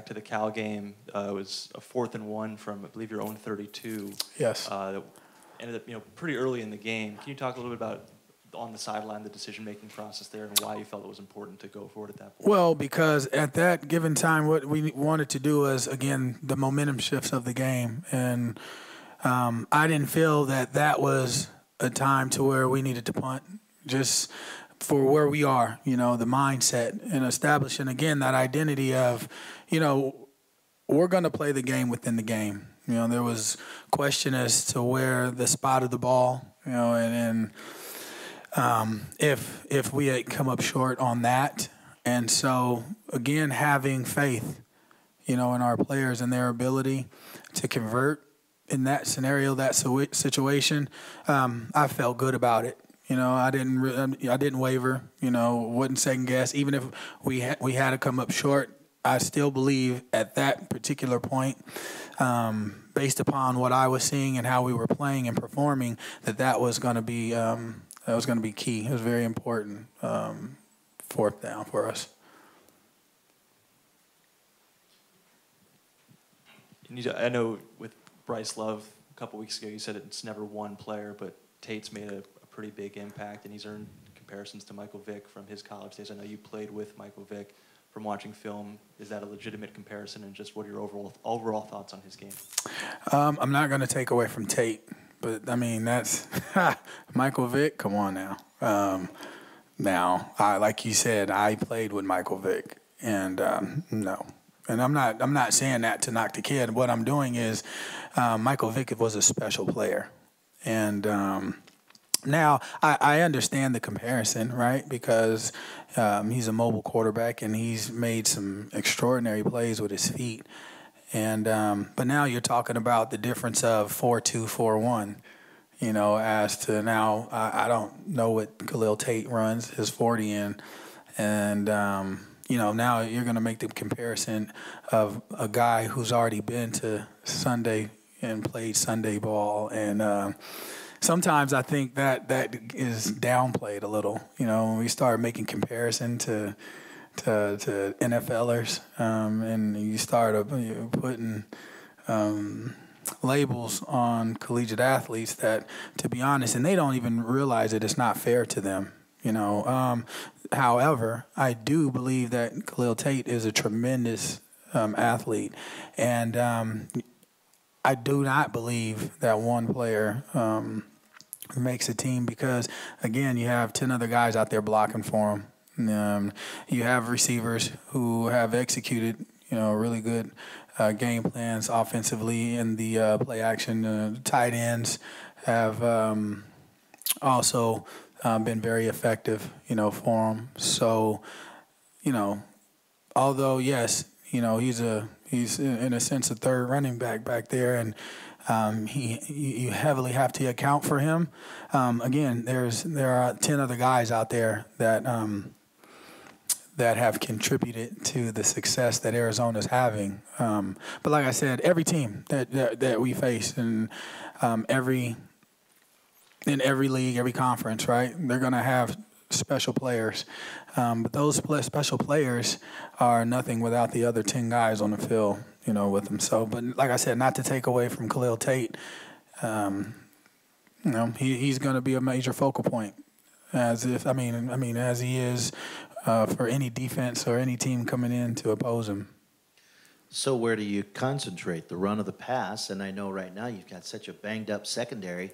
back to the Cal game. It was a 4th and 1 from, I believe, your own 32. Yes. That ended up, pretty early in the game. Can you talk a little bit about on the sideline the decision-making process there and why you felt it was important to go forward at that point? Well, because at that given time, what we wanted to do was, again, the momentum shifts of the game. And I didn't feel that was a time to where we needed to punt, just for where we are, the mindset and establishing, again, that identity of, we're going to play the game within the game. There was question as to where the spot of the ball, and if we had come up short on that. And so, again, having faith, in our players and their ability to convert in that scenario, that situation, I felt good about it. I didn't waver. Wouldn't second guess. Even if we had to come up short, I still believe at that particular point, based upon what I was seeing and how we were playing and performing, that was going to be key. It was very important. 4th down for us. I know with Bryce Love a couple weeks ago, you said it's never one player, but Tate's made a pretty big impact, and he's earned comparisons to Michael Vick from his college days. I know you played with Michael Vick. From watching film, is that a legitimate comparison, and just what are your overall thoughts on his game? I'm not going to take away from Tate, but that's Michael Vick. Come on now. Now, like you said, I played with Michael Vick, and no. And I'm not saying that to knock the kid. What I'm doing is, Michael Vick was a special player, and now I understand the comparison, right? Because he's a mobile quarterback and he's made some extraordinary plays with his feet, and but now you're talking about the difference of 4-2, 4-1. As to now, I don't know what Khalil Tate runs his 40 in, and now you're going to make the comparison of a guy who's already been to Sunday and played Sunday ball. And sometimes I think that is downplayed a little. When we start making comparison to NFLers, and you start putting labels on collegiate athletes that, to be honest, and they don't even realize that it's not fair to them. However, I do believe that Khalil Tate is a tremendous athlete, and I do not believe that one player makes a team because, again, you have 10 other guys out there blocking for him. You have receivers who have executed, really good game plans offensively in the play action. Tight ends have also been very effective, for him. So, although yes, he's in a sense a third running back there, and you heavily have to account for him. Again, there are 10 other guys out there that have contributed to the success that Arizona's having. But like I said, every team that we face and in every league, every conference, right, they're going to have special players. But those special players are nothing without the other 10 guys on the field, with them. So, but like I said, not to take away from Khalil Tate, he's going to be a major focal point, as he is for any defense or any team coming in to oppose him. So where do you concentrate? The run of the pass, and I know right now you've got such a banged-up secondary.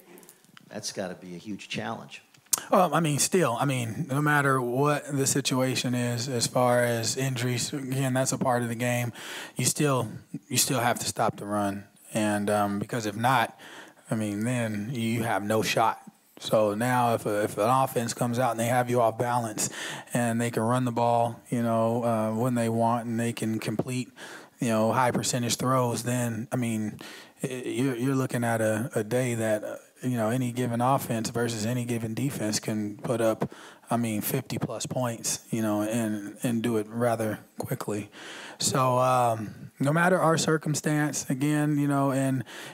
That's got to be a huge challenge. Well, no matter what the situation is as far as injuries, again, that's a part of the game. You still have to stop the run, and because if not, then you have no shot. So now if an offense comes out and they have you off balance and they can run the ball, when they want, and they can complete, high percentage throws, then, you're looking at a day that, any given offense versus any given defense can put up, 50-plus points, and do it rather quickly. So no matter our circumstance, again,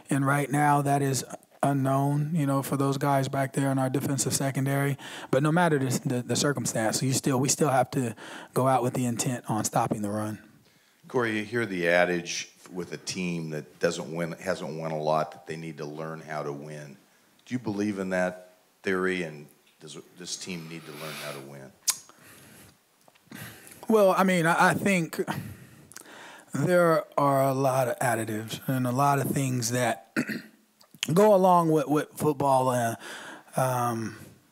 and right now that is unknown, for those guys back there in our defensive secondary. But no matter the circumstance, we still have to go out with the intent on stopping the run. Cory, you hear the adage with a team that hasn't won a lot, that they need to learn how to win. Do you believe in that theory, and does this team need to learn how to win? Well, I mean, I think there are a lot of additives and a lot of things that go along with football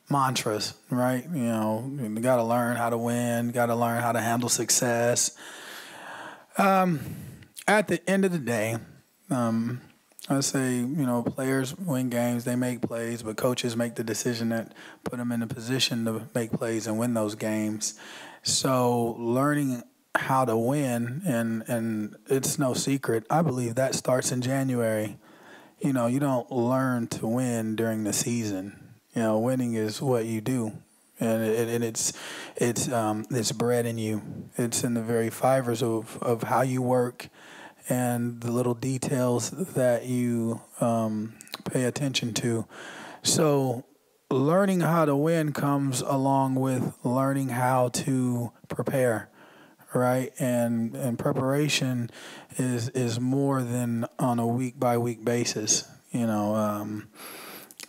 mantras, right? You know, you got to learn how to win, got to learn how to handle success. At the end of the day, I say, you know, players win games, they make plays, but coaches make the decision that put them in a position to make plays and win those games. So learning how to win, and it's no secret, I believe that starts in January. You know, you don't learn to win during the season. You know, winning is what you do. And it's bred in you. It's in the very fibers of how you work and the little details that you pay attention to. So learning how to win comes along with learning how to prepare, right? And preparation is more than on a week-by-week basis, you know,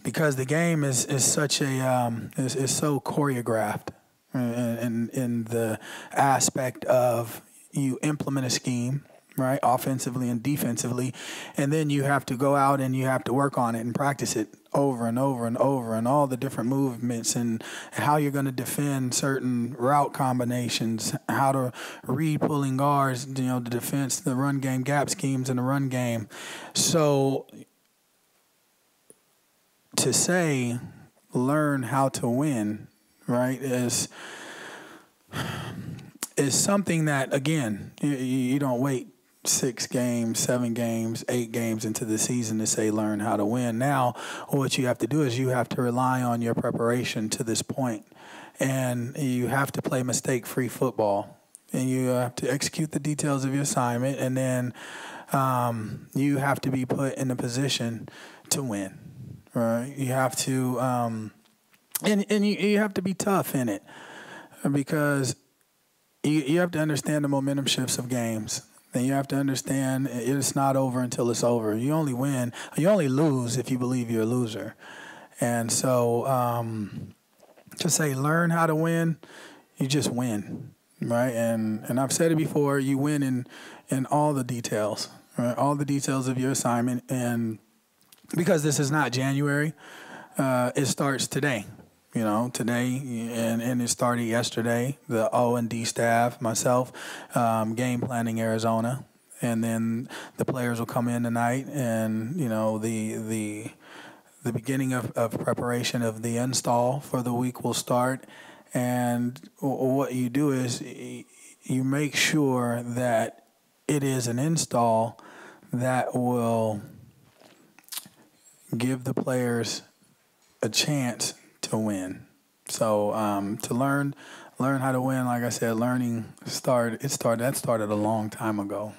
because the game is such a is so choreographed in the aspect of you implement a scheme, right, offensively and defensively, and then you have to go out and you have to work on it and practice it over and over and over, and all the different movements and how you're going to defend certain route combinations, how to read pulling guards, you know, the defense, the run game, gap schemes in the run game. So to say learn how to win, right, is something that, again, you don't wait 6 games, 7 games, 8 games into the season to say learn how to win. Now, what you have to do is you have to rely on your preparation to this point, and you have to play mistake-free football, and you have to execute the details of your assignment, and then you have to be put in a position to win. Right, you have to, and you have to be tough in it, because you have to understand the momentum shifts of games. And you have to understand it's not over until it's over. You only lose if you believe you're a loser. And so, to say learn how to win, you just win, right? And I've said it before, you win in all the details, right? All the details of your assignment. And because this is not January, it starts today. You know, today, and it started yesterday. The O&D staff, myself, game planning Arizona, and then the players will come in tonight, and you know the beginning of preparation of the install for the week will start. And what you do is you make sure that it is an install that will give the players a chance to win. So to learn how to win, like I said, that started a long time ago.